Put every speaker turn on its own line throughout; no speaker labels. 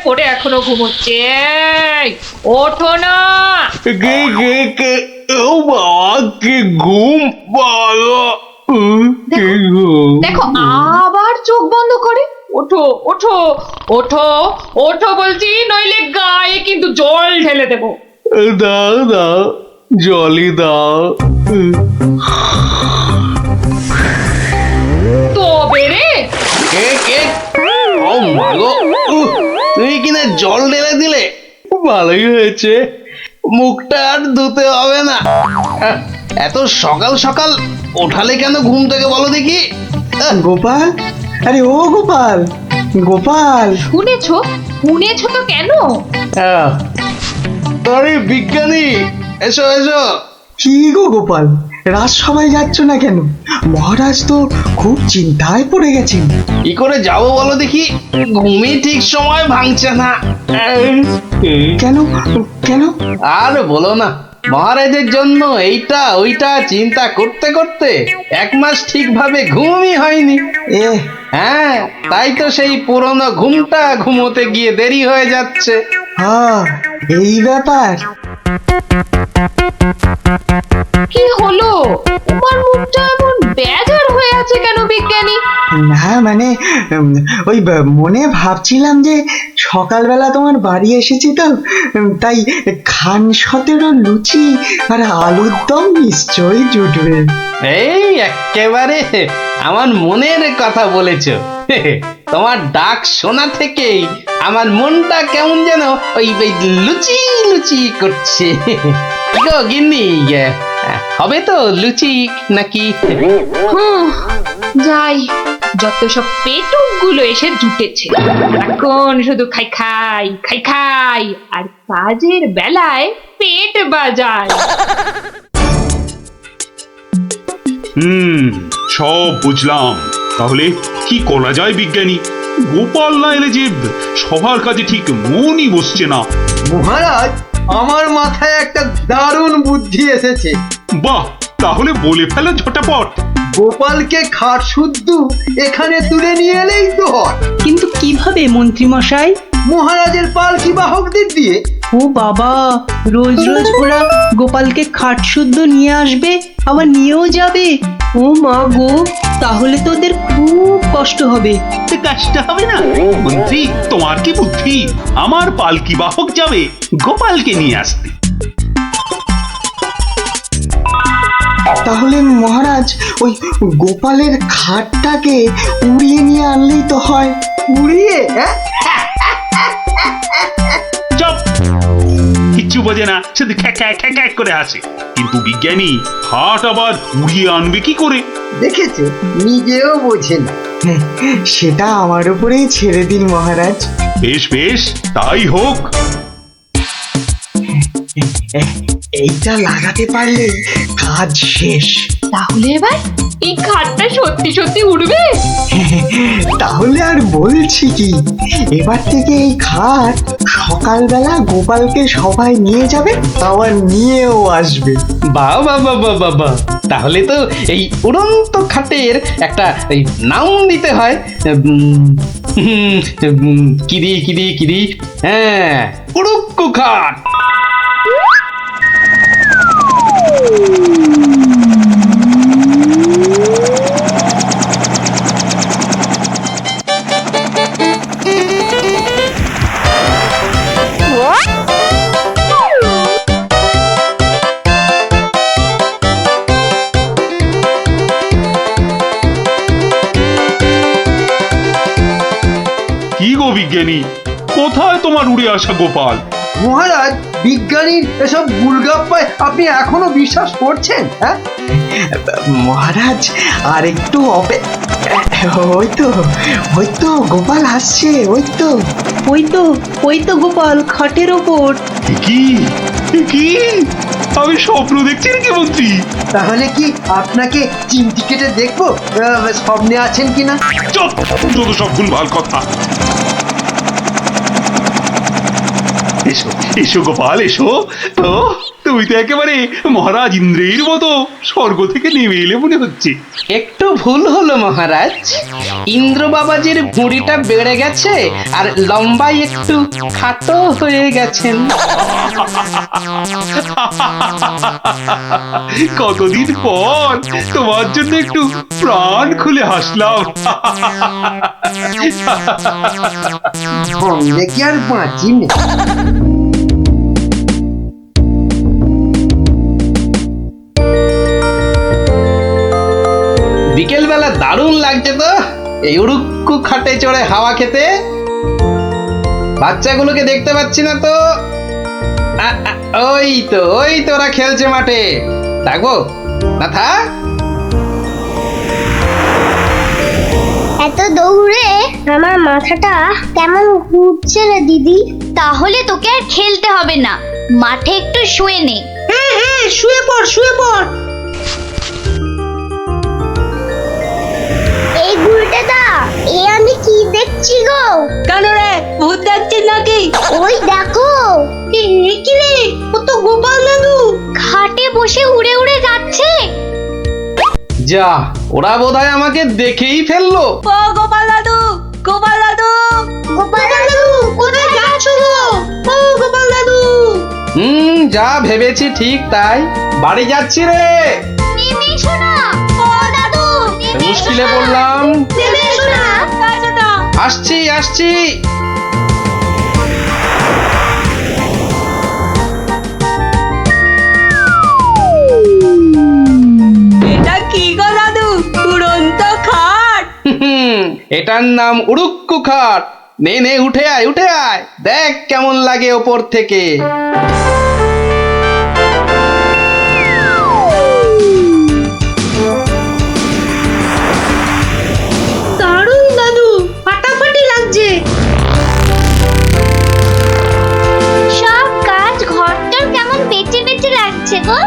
পড়ে এখনো ঘুমোচ্ছে। এই, ওঠো না।
কে কে কে ও বাবা, কি ঘুম বাবা, কি ঘুম।
দেখো আবার চোখ বন্ধ করে। ওঠো ওঠো ওঠো ওঠো বলছি, নইলে গায়ে কিন্তু জল ঢেলে দেবো।
দাও দাও, জলই দাও।
তবে রে,
কে কে ও মাগো, তুমি কিনা জল ঢেলে দিলে, ভালোই হয়েছে, মুখটা আর ধুতে হবে না। এত সকাল সকাল ওঠালে কেন ঘুম থেকে বলো দেখি?
গোপাল, আরে ও গোপাল, গোপাল।
শুনেছো শুনেছো তো কেন?
আরে বিজ্ঞানী, এসো এসো।
কি গো গোপাল, রাজসভায় যাচ্ছ না কেন? মহারাজ তো খুব চিন্তায় পড়ে গেছেন।
কি করে যাবো বলো দেখি, ঘুমই ঠিক সময় ভাঙছে না।
কেন কেন?
আর বলো না, মহারাজের জন্য এইটা ওইটা চিন্তা করতে করতে 1 মাস ঠিকভাবে ঘুমই হয়নি।
এ
হ্যাঁ, তাই তো সেই পুরনো ঘুমটা ঘুমোতে গিয়ে দেরি হয়ে যাচ্ছে।
হ্যাঁ, এই ব্যাপার।
কি হলো? তোমার মুখটা এমন বেজার হয়ে আছে কেন বিজ্ঞানী?
না মানে ওই মনে ভাবছিলাম যে সকালবেলা তোমার বাড়ি এসেছি তো, তাই খান 17 লুচি আর আলুর দম নিশ্চয়ই জুটবে।
এই একেবারে আমার মনের কথা বলেছ। তোমার ডাক শোনা থেকেই আমার মনটা কেমন যেন ওই ওই লুচি লুচি করছে। গো গিন্নি, হবে তো লুচি নাকি?
যাই, যত সব পেটুক গুলো এসে জুটেছে, এখন শুধু খাই খাই খাই খাই আর কাজের বেলায় পেট বাজায়।
সব বুঝলাম। তাহলে কি করা যায় বিজ্ঞানী? গোপাল না এলে যে সবার কাজে ঠিক মনই বসছে না।
মহারাজ, আমার মাথায় একটা দারুণ বুদ্ধি এসেছে।
বাহ, তাহলে বলে ফেলো ঝটাপট।
গোপালকে খাট শুদ্ধ এখানে তুলে নিয়ে এলেই তো হয়।
কিন্তু কিভাবে মন্ত্রী মশাই?
মহারাজের পালকি বাহকদের দিয়ে।
ও বাবা, রোজ রোজ ওরা গোপালকে খাট শুদ্ধ নিয়ে আসবে, আবার নিয়েও যাবে। ও মা গো, তাহলে তো ওদের খুব কষ্ট হবে।
কষ্ট হবে না মন্ত্রী, তোমার কি বুদ্ধি? আমার পালকি বাহক যাবে গোপালকে নিয়ে আসতে।
তাহলে মহারাজ ওই গোপালের খাটটাকে উড়িয়ে নিয়ে আনলেই তো হয়।
উড়িয়ে? হ্যাঁ,
চপ, কিচ্ছু বোঝে না, শুধু খ্যাক করে আসে। কিন্তু বিজ্ঞানী, হাট আবার উড়িয়ে আনবে কি করে?
দেখেছে, নিজেও বোঝেন।
সেটা আমার উপরেই ছেড়ে দিন মহারাজ।
বেশ বেশ, তাই হোক।
এইটা লাগাতে পারলে কাজ শেষ।
তাহলে এবার এই খাটটা সত্যি সত্যি উড়বে?
তাহলে আর বলছি কি, এবার থেকে এই খাট সকালবেলা গোপালকে সবাই নিয়ে যাবে, আবার নিয়েও আসবে।
বাহ বাহ বাহ বাহ বাহ বাহ, তাহলে তো এই উড়ন্ত খাটের একটা এই নাম দিতে হয়। কিরি, হ্যাঁ, উড়ুক্কু খাট।
কি গো বিজ্ঞানী, কোথায় তোমার উড়ে আসা গোপাল?
মহারাজ, বিজ্ঞানীর এসব গুলগাপ্পায় আপনি এখনো বিশ্বাস করছেন? হ্যাঁ
মহারাজ, আর একটু ওই তো গোপাল আসছে, ওই তো।
ওই তো গোপাল খাটের ওপর।
কি কি আমি স্বপ্ন দেখছি নাকি মন্ত্রী?
তাহলে কি আপনাকে চিমটি কেটে দেখবো স্বপ্নে আছেন কিনা?
চুপ, যত সব ভুলভাল কথা। এসো এসো গোপাল এসো। তো তুমি তো একেবারে মহারাজ ইন্দ্রের মতো স্বর্গ থেকে নেমে এলে মনে হচ্ছে।
একটু ভুল হলো মহারাজ, ইন্দ্র বাবাজির ভুঁড়িটা বেড়ে গেছে আর লম্বাই একটু খাটো হয়ে গেছেন।
কতদিন পর তোমার জন্য একটু প্রাণ খুলে হাসলাম।
ভঙ্গে কি আর বাঁচি নে।
বিকেল বেলা দারুণ লাগছে তো এই উড়ুক্কু খাটে চড়ে হাওয়া খেতে। বাচ্চাগুলোকে দেখতে পাচ্ছি না তো। ওই তো ওরা খেলছে মাঠে। থাকবো না থাক।
এত দৌড়ে আমার মাথাটা কেমন ঘুরছে রে দিদি।
তাহলে তোকে আর খেলতে হবে না, মাঠে একটু শুয়ে নে।
হ্যাঁ হ্যাঁ, শুয়ে পড় শুয়ে পড়।
এই গুলটে দা, এ আমি কি দেখছি গো?
কেন রে, ভূত দেখছিস নাকি?
ওই দেখো,
কি রে, ও তো গোপাল দাদু।
খাটে বসে উড়ে উড়ে যাচ্ছে।
যা, ওরা বোধহয় আমাকে দেখেই ফেললো।
ও গোপাল দাদু, গোপাল দাদু,
গোপাল দাদু
কোথায় যাচ্ছ গো? ও গোপাল দাদু।
যা ভেবেছি ঠিক তাই, বাড়ি যাচ্ছি রে।
নেমে এসো না। ও দাদু, নেমে এসো
মুশকিলে
না।
পড়লাম।
নেমে এসো না।
আসছি আসছি।
এটা কি গো দাদু, উড়ন্ত খাট?
এটার নাম উড়ুক্কু খাট। নে নে, উঠে আয় উঠে আয়, দেখ কেমন লাগে ওপর থেকে।
দারুণ দাদু, ফাটাফাটি লাগছে।
সব কাজ ঘরটার কেমন বেঁচে বেঁচে লাগছে গো।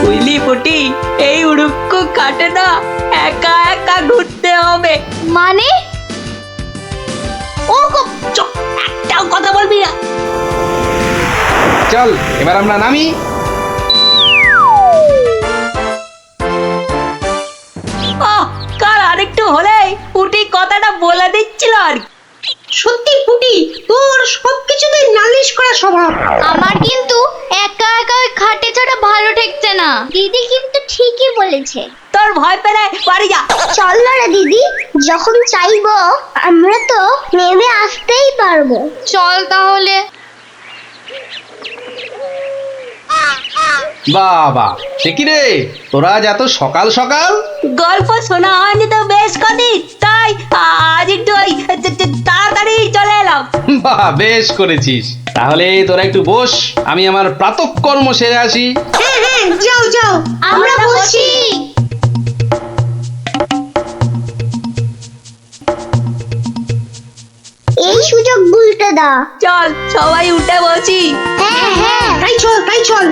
বুঝলি পুটি, এই উড়ুক্কু খাটে না একা একা ঘুরতে হবে।
মানে
ও গো, চুপ, একটাও কথা বলবি না।
চল এবার আমরা নামি।
কাল আরেকটু হলেই পুটি কথাটা বলে দিচ্ছিল আর কি। সত্যি পুটি, তোর সবকিছুতে নালিশ করা স্বভাব।
আমার কিন্তু একা একা ওই খাটে ছাড়া ভালো ঠেকছে না।
দিদি কিন্তু ঠিকই বলেছে।
তোর ভয় পেলে বাড়ি যা।
চল না রে দিদি, যখন চাইবো আমরা তো নেমে আসতেই পারবো।
চল তাহলে।
বাবা, সে কি রে, তোরা আজ এত সকাল সকাল?
গল্প শোনা হয়নি তো বেশ কদিন, তাই আজ একটু ওই তাড়াতাড়ি চলে এলাম।
বাহ, বেশ করেছিস। তাহলে তোরা একটু বস, আমি আমার প্রাতঃকর্ম সেরে আসি।
হ্যাঁ হ্যাঁ, যাও যাও।
আমরা বসি। এই সুযোগ গুলটে দা।
চল সবাই উঠে বসি।
হ্যাঁ হ্যাঁ,
তাই চল তাই চল,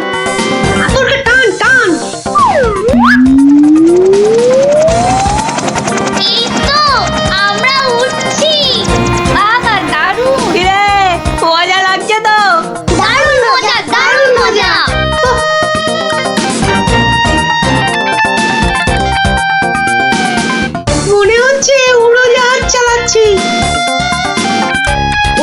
তোরকে টান টান।
এই তো আমরা উঠছি। বাবা দারুণ
কিরে, মজা লাগছে তো?
দারুণ মজা, দারুণ মজা।
মনে হচ্ছে উড়োজাহাজ চালাচ্ছি।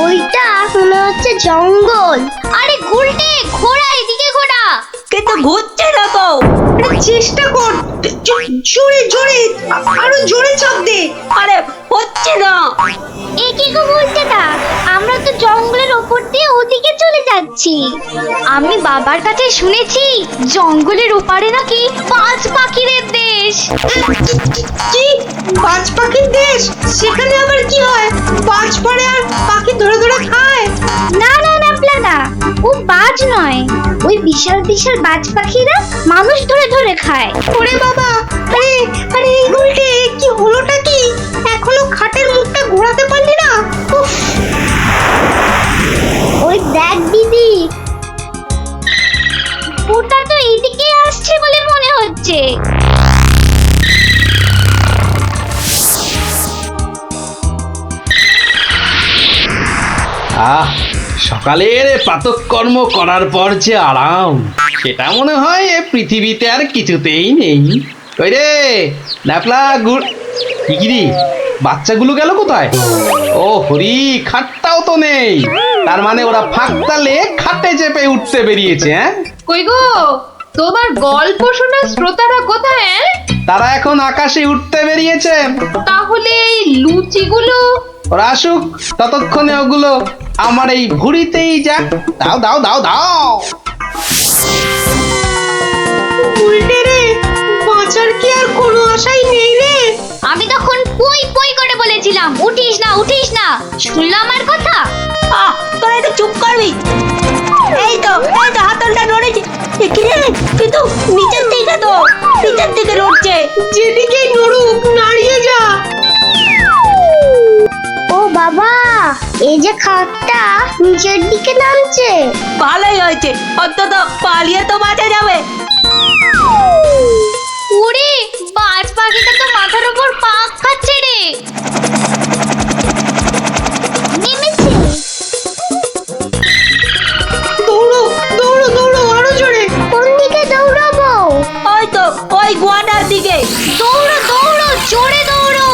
ওইটা মনে হচ্ছে জঙ্গল।
আরে গুলটে, ঘোড়া এদিকে ঘোড়া।
কিন্তু ঘুরছে না তো। চেষ্টা কর, জোরে জোরে, আরো জোরে চাপ দে। আরে হচ্ছে না।
এ কি গো গুলটে দা, আমরা তো জঙ্গলের ওপর দিয়ে ওদিকে চলে যাচ্ছি।
আমি বাবার কাছে শুনেছি জঙ্গলের ওপারে নাকি পাঁচ পাখিদের দেশ।
কি, বাজ পাখির দেশ? সেখানে আবার কি হয়? বাজ পড়ে আর পাখি ধরে ধরে খায়?
না না না প্লাদা, ও বাজ নয়, ওই বিশাল বিশাল বাজ পাখিরা মানুষ ধরে ধরে খায়।
ওরে বাবা, আরে আরে এই গুলটে, কি হলোটা কি? এখনো খাটের মুখটা ঘোরাতে পারলি না? উফ।
ওই দেখ দিদি, ওটা তো এইদিকে আসছে বলে মনে হচ্ছে।
আহ, সকালের প্রাতঃকর্ম করার পর যে আরাম, সেটা মনে হয় এ পৃথিবীতে আর কিছুতেই নেই। ওই রে ন্যাপলা গুড় কিরি, বাচ্চাগুলো গেল কোথায়? ও হরি, খাটটাও তো নেই। তার মানে ওরা ফাঁক তালে খাটে চেপে উঠতে বেরিয়েছে। হ্যাঁ,
কই গো, তোমার গল্প শোনার শ্রোতারা কোথায়?
তারা এখন আকাশে উঠতে বেরিয়েছে।
তাহলে এই লুচিগুলো?
ওরা আসুক, ততক্ষণে ওগুলো আমার এই ভুড়িতেই যাক। দাও দাও দাও দাও।
উল্টে রে, বাঁচার কি আর কোনো আশাই নেই রে?
আমি তখন পুই পুই করে বলেছিলাম উঠিস না উঠিস না, শুনলো আমার কথা?
তোরা একটু চুপ করবি। এই তো হাতলটা নড়েছে, কিন্তু নিচের দিকে নড়ছে।
যেদিকেই নড়ুক, নাড়িয়ে যা।
ও বাবা, এই যে খাটটা নিচের দিকে নামছে।
ভালোই হয়েছে, অন্তত পালিয়ে তো বাঁচা যাবে।
ওরে, বাজ পাখিটা তো মাথার উপর পাক খাচ্ছে রে। নেমেছে।
দৌড়ো দৌড়ো দৌড়ো, আরো জোরে।
কোন দিকে দৌড়াবো?
ওই তো ওই গোয়াটার দিকে।
দৌড়ো দৌড়ো, জোরে দৌড়ো।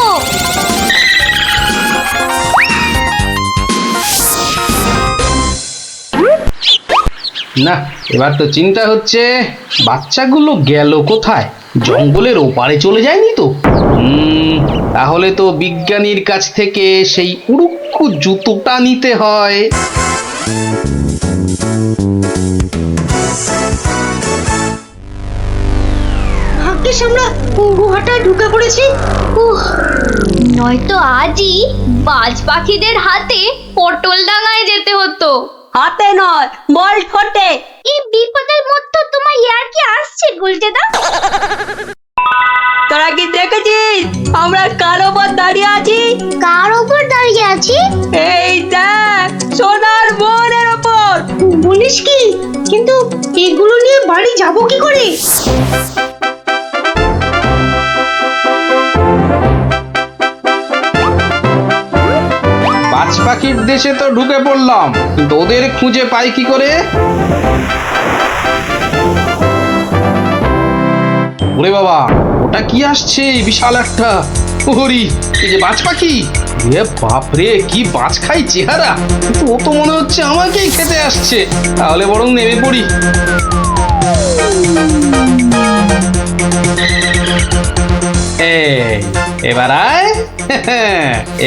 না, এবার তো চিন্তা হচ্ছে বাচ্চাগুলো গেল কোথায়? জঙ্গলের ওপারে চলে যায়নি তো? তাহলে তো বিজ্ঞানীর কাছ থেকে সেই উড়ুক্কু জুতোটা নিতে হয়।
ভাগ্যিস আমরা গুহাটা ঢুকে পড়েছি।
নয়তো আজই বাজ পাখিদের হাতে পটল ডাঙায় যেতে হতো।
হাতে নয়, বল ঠোঁটে।
এই বিপদের মধ্যে তোমার ইয়ার কি আসছে গুলটেদা?
তোরা কি দেখেছিস আমরা কার ওপর দাঁড়িয়ে আছি?
কার ওপর দাঁড়িয়ে আছি?
এই দেখ, সোনার বোনের ওপর।
বলিস কি? কিন্তু এগুলো নিয়ে বাড়ি যাব কি করে?
বাজ পাখির দেশে তো ঢুকে পড়লাম, কিন্তু ওদের খুঁজে পাই কি করে? ওরে বাবা, ওটা কি আসছে? বিশাল একটা হরি। এই যে বাজ পাখি, এ বাপরে, কি বাজ খাই চেহারা! কিন্তু ও তো মনে হচ্ছে আমাকেই খেতে আসছে। তাহলে বরং নেমে পড়ি। এবার আয়।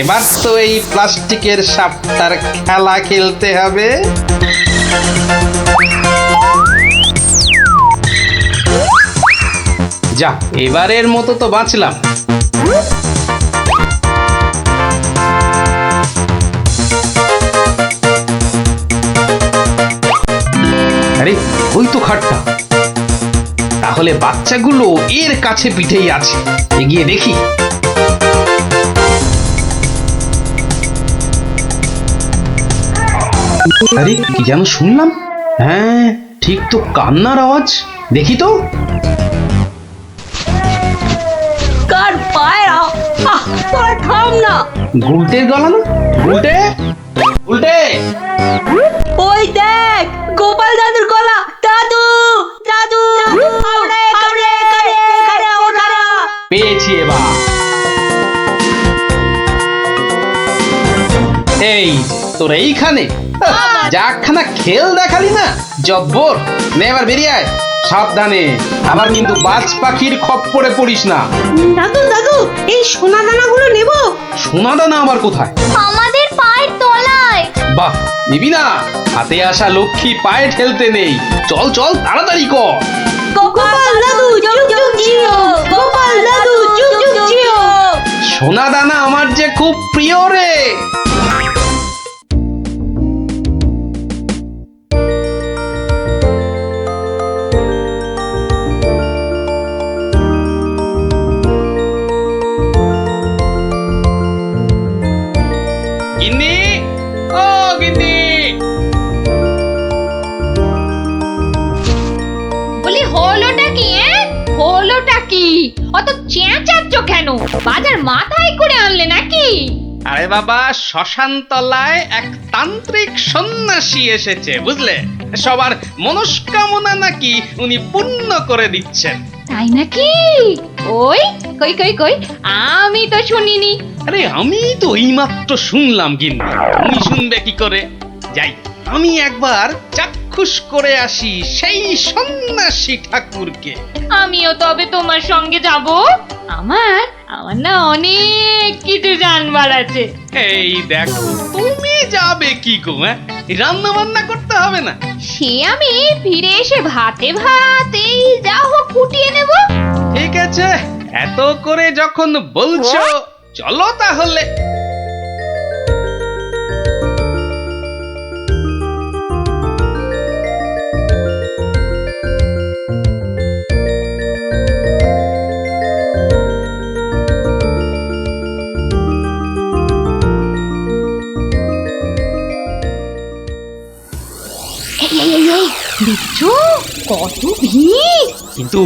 এবার তো এই প্লাস্টিকের সাপটার খেলা খেলতে হবে। যা, এবারের মতো তো বাঁচলাম। আরে, ওই তো খাটটা। তাহলে বাচ্চাগুলো এর কাছে পিঠেই আছে। এগিয়ে দেখি। আরে, কি যেন শুনলাম? হ্যাঁ, ঠিক তো, কান্নার আওয়াজ। দেখি তো।
কার পায়ে তোরা থাম না।
গুলটের গলা না? গুলটে, গুলটে।
ওই দেখ, গোপাল দাদুর গলা। দাদু দাদু,
পেয়েছি এবার। এই তোর এইখানে যাখানা খেল দেখালি না, জব্বর। নে এবার বেরিয়ে আয় সাবধানে। আবার কিন্তু বাজ পাখির খপ্পরে পড়িস না।
দাদু দাদু, এই সোনা দানাগুলো নেব।
সোনা দানা আবার কোথায়?
আমাদের পায়ের তলায়।
বাহ, নিবি না? হাতে আসা লক্ষ্মী পায়ে ঠেলতে নেই। চল চল, তাড়াতাড়ি কর।
গোপাল দাদু যুগ যুগ জিও, গোপাল দাদু যুগ যুগ জিও।
সোনা দানা আমার যে খুব প্রিয় রে। গিন্নি, ও গিন্নি।
বলি হলোটা কি? হলোটা কি? অত চেঁচাচ্ছ কেন? বাজার মাথায় করে আনলে নাকি?
আরে বাবা, শ্মশান তলায় এক তান্ত্রিক সন্ন্যাসী এসেছে, বুঝলে? সবার মনস্কামনা নাকি উনি পূর্ণ করে দিচ্ছেন।
তাই নাকি? ওই কই কই কই, আমি তো শুনিনি।
আরে আমি তো এইমাত্র শুনলাম, গিন্নি। উনি শুনবে কি করে? যাই, আমি একবার চাক্ষুষ করে আসি সেই সন্ন্যাসী ঠাকুরকে।
আমিও তবে তোমার সঙ্গে যাব। আমার আমার না অনেক কিছু জানবার আছে।
এই দেখো, তুমি যাবে কি গো? রান্না বান্না করতে হবে না?
সে আমি ফিরে এসে ভাতে ভাত এই যা হোক ফুটিয়ে নেব।
ঠিক আছে, এত করে যখন বলছো, চলো তাহলে।
দেখছো কত ভিড়।
কিন্তু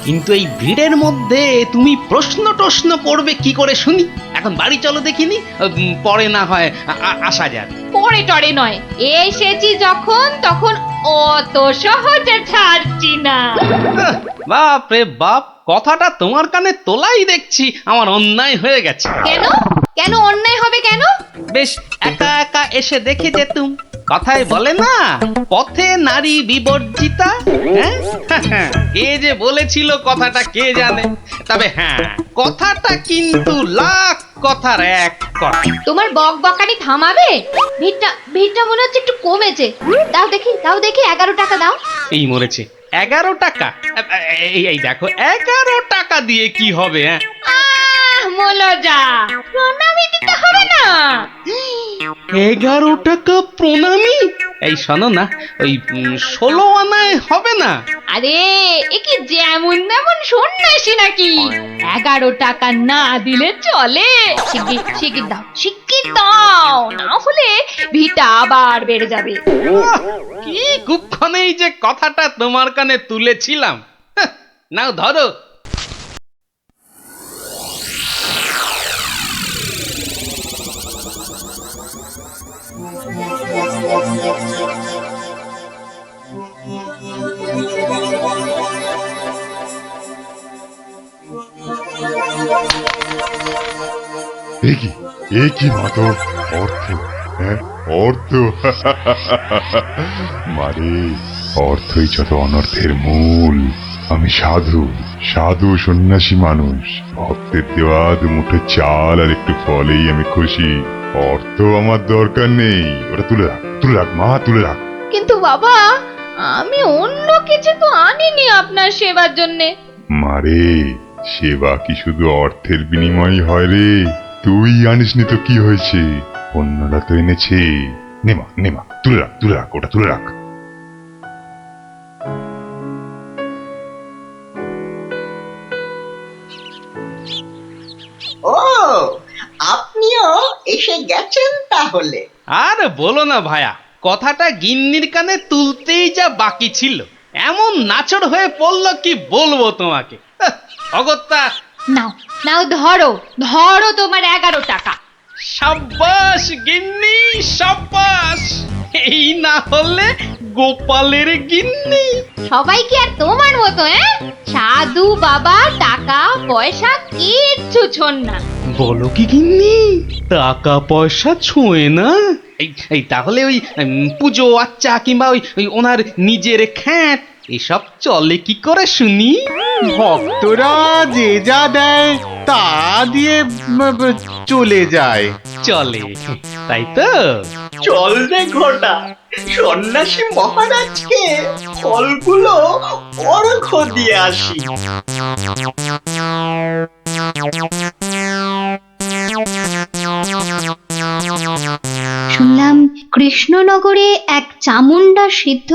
কিন্তু এই ভিড়ের মধ্যে তুমি প্রশ্ন টশ্ন করবে কি করে শুনি? এখন বাড়ি চলো দেখিনি, পরে না হয় আসা যাক।
পরে টরে নয়, এসেছি যখন তখন অত সহজে ছাড়ছি না।
বাপ রে বাপ, কথাটা তোমার কানে তোলাই দেখছি আমার অন্যায় হয়ে গেছে।
কেন কেন অন্যায় হবে কেন?
বেশ একা একা এসে দেখে যেতুম। কথায় বলে না, পথে নারী বিবর্জিতা। কে যে বলেছিল কথাটা কে জানে। তবে হ্যাঁ, কথাটা কিন্তু লাখ কথার এক কথা।
তোমার বক বকানি থামাবে? ভিড়টা মনে হচ্ছে একটু কমেছে। দাও দেখি 11 টাকা দাও।
এই মরেছে, 11 টাকা? এই দেখো, 11 টাকা দিয়ে কি হবে?
মলজা, প্রণামী দিতে হবে না?
11 টাকা প্রণামী? এই শোনো না, ওই 16 আনায় হবে না?
আরে এ কি যেমন তেমন সন্ন্যাসী নাকি? 11 টাকা না দিলে চলে? শিগগির দাও, না হলে ভিটা আবার বেড়ে যাবে।
কি কুক্ষণেই যে কথাটা তোমার কানে তুলেছিলাম। নাও ধরো।
কি মাতো অর্থ, হ্যাঁ অর্থ। মারে, অর্থই যত অনর্থের মূল। আমি সাধু সন্ন্যাসী মানুষ। ভক্তের দেওয়া দুমুঠো চাল আর একটু ফলেই আমি খুশি। অর্থ আমার দরকার নেই। ওটা তুলে রাখ মা, তুলে রাখ।
কিন্তু বাবা, আমি অন্য কিছু তো আনিনি আপনার সেবার জন্যে।
মারে, সেবা কি শুধু অর্থের বিনিময় হয় রে? তুই আনিসনি তো কি হয়েছে, অন্যরা তো এনেছে। নেমা তুলে রাখ, ওটা তুলে রাখ।
ও, আপনিও এসে গেছেন তাহলে?
আর বলো না ভায়া, কথাটা গিন্নির কানে তুলতেই যা বাকি ছিল, এমন নাচড় হয়ে পড়লো কি বলবো তোমাকে। অগত্যা।
নাও ধরো তোমার 11 টাকা।
সাব্বাস গিন্নি, সাব্বাস। এই না হলে গোপালের গিন্নি।
সবাই কি আর তোমার মতো? সাধু বাবা টাকা পয়সা কিচ্ছু ছোন না।
বলো কি গিন্নি, টাকা পয়সা ছোঁয় না? এই তাহলে ওই পুজো আচ্চা কিংবা ওই ওনার নিজের খ্যাট এসব চলে কি করে শুনি?
ভক্তরা যে যা দেয় তা দিয়ে চলে যায়।
চলে, তাই তো?
চল রে ঘটা, সন্ন্যাসী মহারাজকে ফলগুলো অর্ঘ্য দিয়ে আসি।
শুনলাম কৃষ্ণনগরে এক চামুন্ডা সিদ্ধ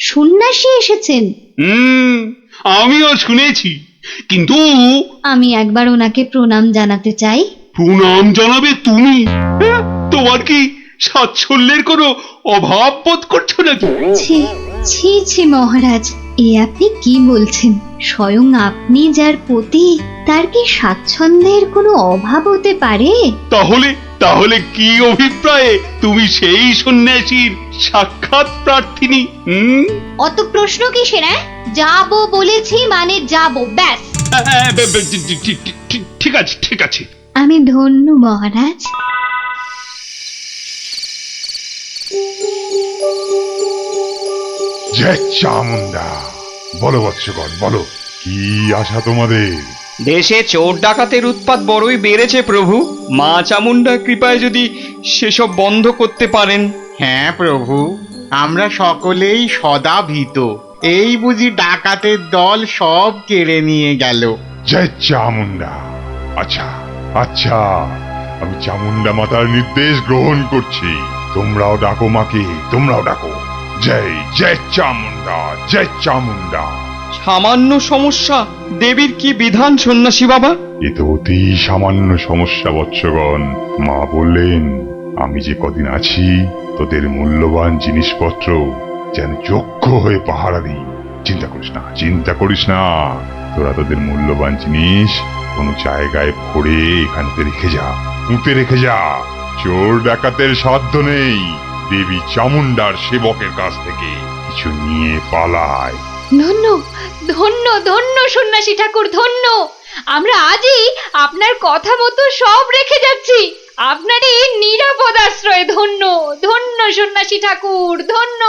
সন্ন্যাসী এসেছেন।
আমিও শুনেছি, কিন্তু
আমি একবার ওনাকে প্রণাম জানাতে চাই।
প্রণাম জানাবে তুমি? তোমার কি সাচ্ছল্যের কোনো অভাব বোধ করছো নাকি?
ছি মহারাজ, এ আপনি কি বলছেন? স্বয়ং আপনি যার পতি, তার কি স্বাচ্ছন্দ্যের কোনো অভাব হতে পারে?
তাহলে তাহলে কি অভিপ্রায়ে তুমি সেই সন্ন্যাসীর সাক্ষাৎ প্রার্থিনী?
অত প্রশ্ন কিসের? যাবো বলেছি মানে যাবো, ব্যাস।
ঠিক আছে, ঠিক আছে।
আমি ধন্য মহারাজ।
জয় চামুন্ডা। বলো বৎসগণ, বলো কি আশা তোমাদের?
দেশে চোর ডাকাতের উৎপাত বড়ই বেড়েছে প্রভু। মা চামুন্ডার কৃপায় যদি সেসব বন্ধ করতে পারেন।
হ্যাঁ প্রভু, আমরা সকলেই সদা ভীত। এই বুঝি ডাকাতের দল সব কেড়ে নিয়ে গেল।
জয় চামুন্ডা। আচ্ছা আচ্ছা, আমি চামুন্ডা মাতার নির্দেশ গ্রহণ করছি। তোমরাও ডাকো মাকে, তোমরাও ডাকো। জয় জয় চামুন্ডা, জয় চামুন্ডা।
সামান্য সমস্যা, দেবীর কি বিধান সন্ন্যাসী বাবা?
এ তো অতি সামান্য সমস্যা বৎসগণ। মা বললেন আমি যে কদিন আছি তোদের মূল্যবান জিনিসপত্র যেন যোগ্য হয়ে পাহারা দিই। চিন্তা করিস না, চিন্তা করিস না। তোরা তোদের মূল্যবান জিনিস কোনো জায়গায় ভরে এখানে রেখে যা, পুঁতে রেখে যা। চোর ডাকাতের সাধ্য নেই দেবী চামুন্ডার সেবকের কাছ থেকে কিছু নিয়ে পালায়।
ধন্য ধন্য ধন্য সন্ন্যাসী ঠাকুর, ধন্য। আমরা আজই আপনার কথা মতো সব রেখে যাচ্ছি। আপনারই নিরাপদ আশ্রয়। ধন্য ধন্য সন্ন্যাসী ঠাকুর, ধন্য।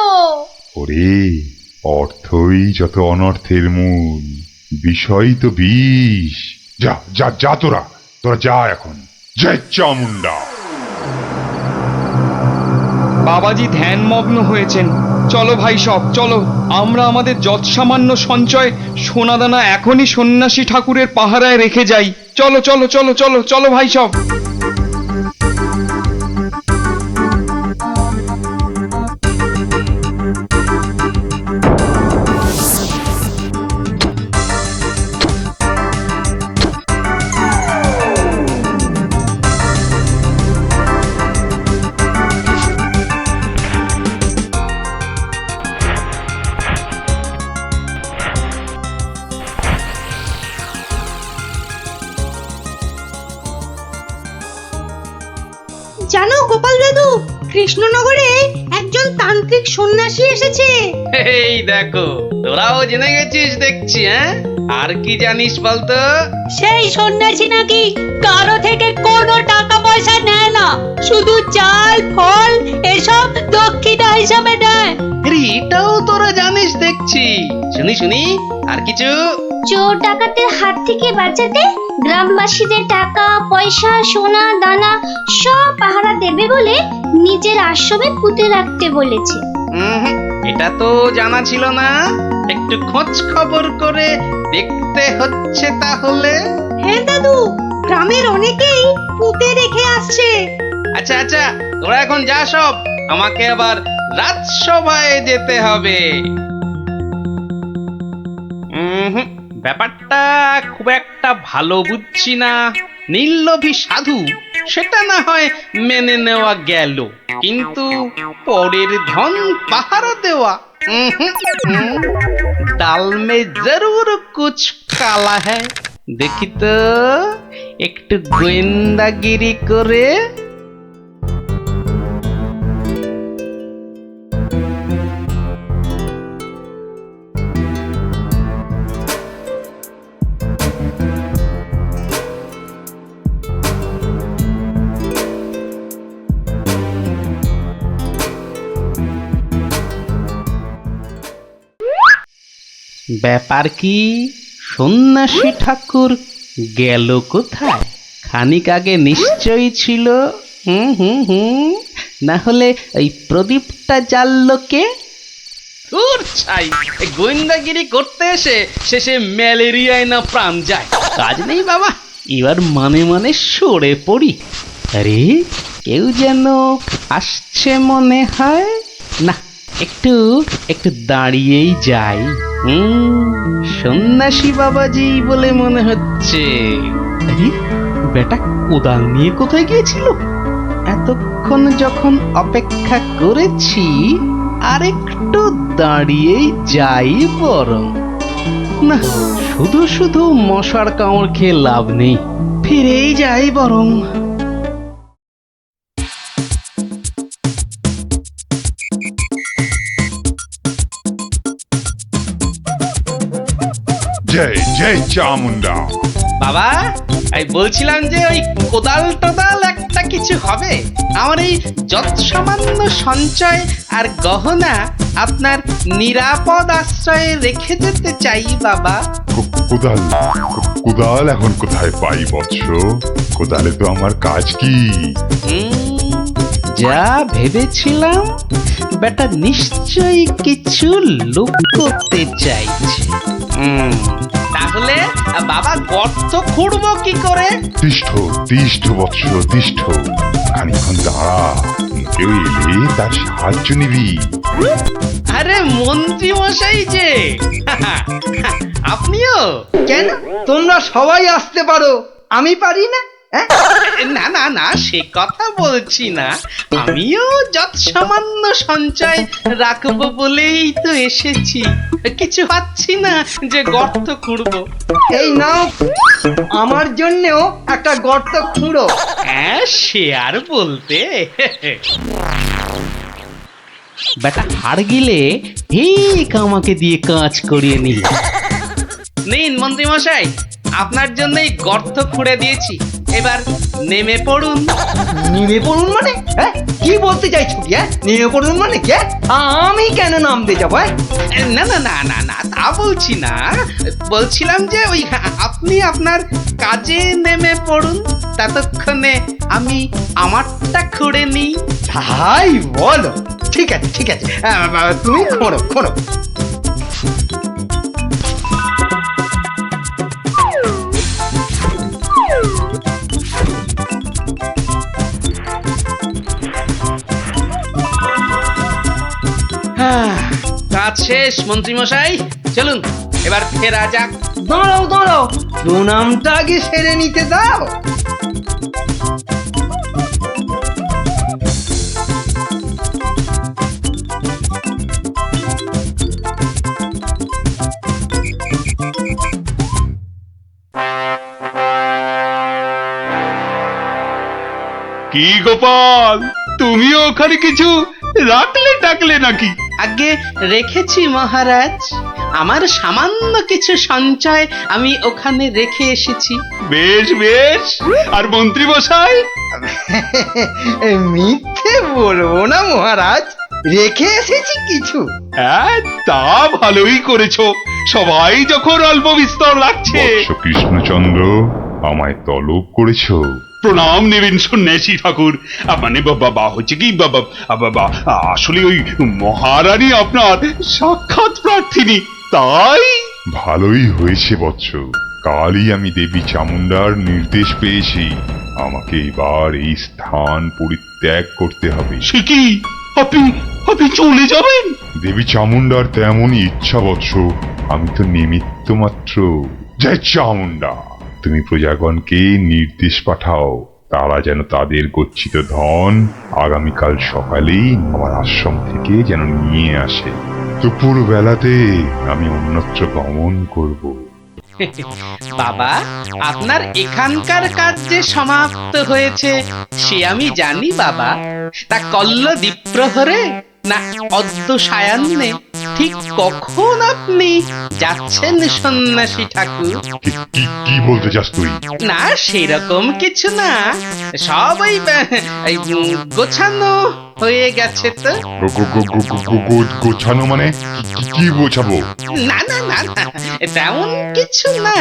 ওরে, অর্থই যত অনর্থের মূল, বিষয় তো বিষ। যা যা যা, তোরা তোরা যা এখন। জয় চামুন্ডা।
বাবাজি ধ্যানমগ্ন হয়েছেন। চলো ভাই সব, চলো। আমরা আমাদের যৎসামান্য সঞ্চয় সোনাদানা এখনই সন্ন্যাসী ঠাকুরের পাহারায় রেখে যাই। চলো চলো চলো চলো চলো ভাই সব।
জানো গোপাল দাদু, কৃষ্ণনগরে একজন তান্ত্রিক সন্ন্যাসী এসেছে।
এই দেখো, তোরাও জেনে গেছিস দেখছি। আর কি জানিস বলতো?
সেই সন্ন্যাসী নাকি কারো থেকে কোনো টাকা পয়সা নেয় না, শুধু চাল ফল এসব দক্ষিণা হিসাবে নেয়।
এটাও তোরা জানিস দেখছি। শুনি শুনি, আর কিছু?
চোর ডাকাতের হাত থেকে বাঁচাতে গ্রামবাসীদের টাকা পয়সা সোনা দানা সব পাহারা দেবে বলে নিজের আশ্রমে পুঁতে রাখতে বলেছে।
এটা তো জানা ছিল না। একটু খোঁজ খবর করে দেখতে হচ্ছে তাহলে।
হ্যাঁ দাদু, গ্রামের অনেকেই পুঁতে রেখে আসছে।
আচ্ছা আচ্ছা, তোরা এখন যা সব। আমাকে আবার রাজসভায় যেতে হবে। ব্যাপারটা খুব একটা ভালো বুঝছি না। নীললোভী সাধু সেটা না হয় মেনে নেওয়া গেল, কিন্তু পরের ধন পাহারা দেওয়া, দাল মে জরুর কুছ কালা হ্যায়। দেখি তো একটু গোয়েন্দাগিরি করে। ব্যাপার কি? সন্ন্যাসী ঠাকুর গেল কোথায়? খানিক আগে নিশ্চয়ই ছিল। না হলে ওই প্রদীপটা জ্বাললো কে? গোয়েন্দাগিরি করতে এসে শেষে ম্যালেরিয়ায় না প্রাণ যায়। কাজ নেই বাবা, এবার মানে মানে সরে পড়ি। আরে কেউ যেন আসছে মনে হয়। না, একটু একটু দাঁড়িয়েই যাই। সন্ন্যাসী বাবাজি বলে মনে হচ্ছে। আরে বেটা কোদাল নিয়ে কোথায় গিয়েছিল? এতক্ষণ যখন অপেক্ষা করেছি, আর একটু দাঁড়িয়েই যাই বরং। না, শুধু শুধু মশার কামড় খেয়ে লাভ নেই, ফিরেই যাই বরং।
জয় জয় চামুন্ডা।
বাবা এই বলছিলাম যে ওই কোদাল টোদাল একটা কিছু হবে, আমার এই যত সামান্য সঞ্চয় আর গহনা আপনার নিরাপদ আশ্রয়ে রেখে যেতে চাই বাবা।
কোদাল কোদাল এখন কোথায় পাই বৎস? কোদালে তো আমার কাজ কি?
যা ভেবেছিলাম বেটা নিশ্চয়ই কিছু লুক করতে চাইছে। তাহলে বাবা গর্ত খুঁড়বো কি করে?
তিষ্ঠ তিষ্ঠ বৎস তিষ্ঠ, খানিক্ষণ দাঁড়া, কেউ এলে তার সাহায্য নিবি।
আরে মন্ত্রী মশাই যে আপনিও?
কেন তোমরা সবাই আসতে পারো, আমি পারি না?
না না না, সে কথা বলছি না, আমিও যত সামান্য সঞ্চয় রাখবো বলেই তো এসেছি, কিছু পাচ্ছি না যে গর্ত খুঁড়বো।
এই নাও, আমার জন্যও একটা গর্ত খুঁড়ো।
হ্যাঁ সে আর বলতে, বেটা হাড় গিলে ঠিক আমাকে দিয়ে কাজ করিয়ে নিল। নিন মন্ত্রী মশাই, আপনার জন্য এই গর্ত খুঁড়ে দিয়েছি, এবার নেমে পড়ুন।
নেমে পড়ুন মানে? হ্যাঁ কি বলতে চাইছো কি? নেমে পড়ুন মানে কে? আমি কেন নামতে যাবো?
না না না না না, তা বলছি না, বলছিলাম যে ওই আপনি আপনার কাজে নেমে পড়ুন, ততক্ষণে আমি আমারটা খুঁড়ে নিই।
তাই বলো? ঠিক আছে ঠিক আছে, তুমি খোঁড়ো খোঁড়ো।
কাজ শেষ মন্ত্রী মশাই, চলুন এবার ফেরা যাক।
দাঁড়াও দাঁড়াও, প্রণামটা আগে সেরে নিতে দাও।
কি গোপাল, তুমিও ওখানে কিছু রাখলে টাকলে নাকি?
আগে রেখেছি মহারাজ, আমার সামান্য কিছু সঞ্চয় আমি ওখানে রেখে এসেছি।
বেশ বেশ, আর মন্ত্রী মশাই?
মিথ্যে বলবো না মহারাজ, রেখে এসেছি কিছু।
হ্যাঁ তা ভালোই করেছো, সবাই যখন অল্প বিস্তর রাখছে।
বৎস কৃষ্ণচন্দ্র, আমায় তলব করেছো?
প্রণাম নেবেন সন্ন্যাসী ঠাকুর। মানে বাবা হচ্ছে কি বাবা, আসলে ওই মহারানী আপনার সাক্ষাৎ প্রার্থিনী, তাই।
ভালোই হয়েছে বৎস, কালই আমি দেবী চামুন্ডার নির্দেশ পেয়েছি, আমাকে এবার এই স্থান পরিত্যাগ করতে হবে।
সে কি, আপনি আপনি চলে যাবেন?
দেবী চামুন্ডার তেমনই ইচ্ছা বৎস, আমি তো নিমিত্ত মাত্র। জয় চামুন্ডা, তুমি প্রজাগণকে নির্দেশ পাঠাও, তারা যেন তাদের গচ্ছিত ধন আগামীকাল সকালেই আমার আশ্রম থেকে যেন নিয়ে আসে। দুপুর বেলাতে আমি অন্যত্র গমন করব।
বাবা, আপনার এখানকার কাজ যে সমাপ্ত হয়েছে সে আমি জানি বাবা, তা কল্ল দ্বীপ্রহরে না অদ্য সায়ান্নে ঠিক কখন আপনি যাচ্ছেন সন্ন্যাসী ঠাকুর?
কি বলতে চাস তুই?
না সেরকম কিছু না, সব ওই গোছানো হয়ে গেছে তো।
গোছানো মানে কি গোছাবো?
না না না না, তেমন কিছু না,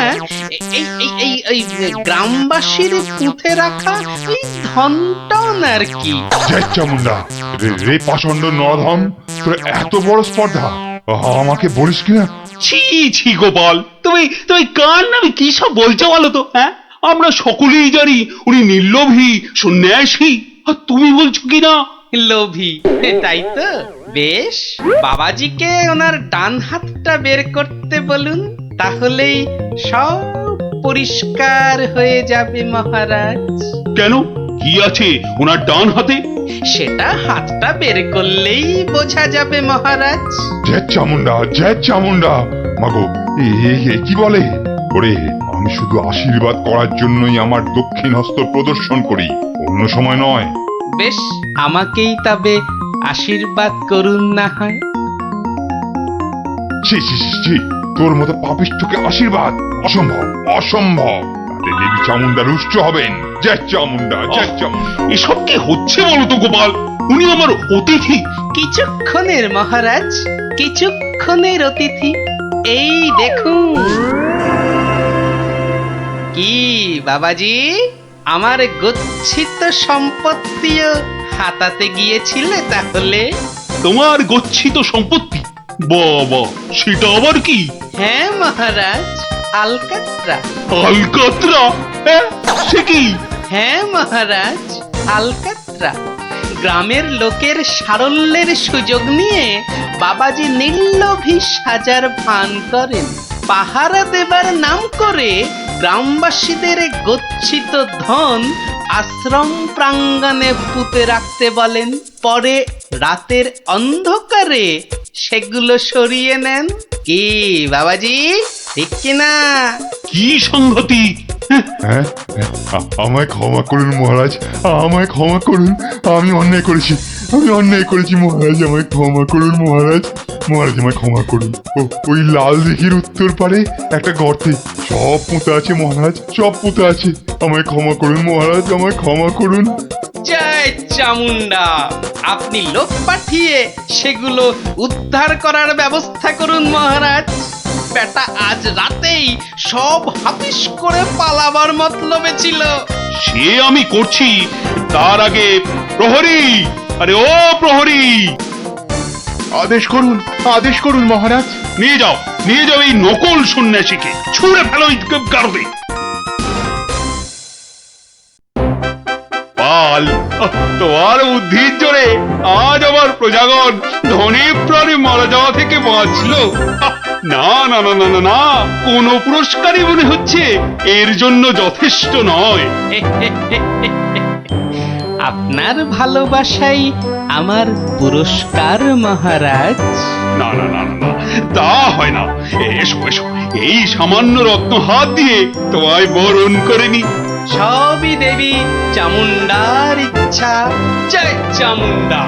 এই গ্রামবাসীর পুঁতে রাখা ওই ধনটন আর কি।
জয় চামুন্ডা, রে পাষণ্ড নরধন, তোর এত বড় স্পর্ধা, আমাকে বলিস কিনা?
ছি ছি গোপাল, তুমি তুমি কার নামে কি সব বলছো বলো তো? হ্যাঁ, আমরা সকলেই জানি উনি নির্লোভী সন্ন্যাসী, আর তুমি বলছো কিনা
লোভী, তাই তো? বেশ, বাবাজিকে ওনার ডান হাতটা বের করতে বলুন, তাহলেই সব পরিষ্কার হয়ে যাবে মহারাজ।
কেন, কি আছে ওনার ডান হাতে?
সেটা হাতটা বের করলেই বোঝা যাবে মহারাজ।
জয় চামুন্ডা, জয় চামুন্ডা। মাগো, কি বলে? ওরে, আমি শুধু আশীর্বাদ করার জন্যই আমার দক্ষিণ হস্ত প্রদর্শন করি, অন্য সময় নয়।
বেশ, আমাকেই তবে আশীর্বাদ করুন না হয়।
ছি ছি ছি, তোর মতো পাপিষ্ঠকে আশীর্বাদ অসম্ভব অসম্ভব। তাতে দেবী চামুন্ডা রুষ্ট হবেন। জয় চামুন্ডা, জয় চামুন্ডা।
এসব কি হচ্ছে বলো তো গোপাল? উনি আমার অতিথি।
কিছুক্ষণের মহারাজ, কিছুক্ষণের অতিথি। এই দেখুন। কি বাবাজি, আমার গচ্ছিত সম্পত্তিও হাতাতে গিয়েছিলে তাহলে?
তোমার গচ্ছিত সম্পত্তি? বাবা, সেটা আবার কি?
হ্যাঁ মহারাজ, আলকাত্রা।
আলকাতরা? হ্যাঁ, সে কি?
হ্যাঁ মহারাজ, আলকাত্রা। গ্রামের লোকের সারল্যের সুযোগ নিয়ে বাবাজি নির্লোভী সাজার ভান করেন। পাহারা দেবার নাম করে গ্রামবাসীদের গচ্ছিত ধন আশ্রম প্রাঙ্গণে পুঁতে রাখতে বলেন। পরে রাতের অন্ধকারে সেগুলো সরিয়ে নেন। কি বাবাজি, ঠিক কিনা?
কি সংগতি?
হ্যাঁ, আমায় ক্ষমা করুন মহারাজ, আমায় ক্ষমা করুন। আমি অন্যায় করেছি, আমি অন্যায় করেছি মহারাজ, আমায় ক্ষমা করুন মহারাজ। মহারাজ আমায় ক্ষমা করুন। ওই লাল দিঘির উত্তর পারে একটা গর্তে সব পুঁতে আছে মহারাজ, সব পুঁতে আছে। আমায় ক্ষমা করুন মহারাজ, আমায় ক্ষমা করুন।
জয় চামুন্ডা, আপনি লোক পাঠিয়ে সেগুলো উদ্ধার করার ব্যবস্থা করুন মহারাজ। বেটা আজ রাতেই সব হাফিস করে পালাবার মতলবে ছিল।
সে আমি করছি, তার আগে প্রহরী, আরে ও প্রহরী,
আদেশ করুন, আদেশ করুন মহারাজ।
নিয়ে যাও, নিয়ে যাও এই নকল সন্ন্যাসীকে, ছুঁড়ে ফেলো এই গারদে। পাল, তোমার বুদ্ধির জোরে আজ আমার প্রজাগণ ধনে প্রাণে মারা যাওয়া থেকে বাঁচলো। না না না না না না, কোন পুরস্কারই মনে হচ্ছে এর জন্য যথেষ্ট নয়।
আপনার ভালোবাসাই আমার পুরস্কার মহারাজ।
না না না না না, তা হয় না। এসো এসো, এই সামান্য রত্ন হাত দিয়ে তোমায় বরণ করে নি।
সবই দেবী চামুন্ডার ইচ্ছা। জয় চামুন্ডা।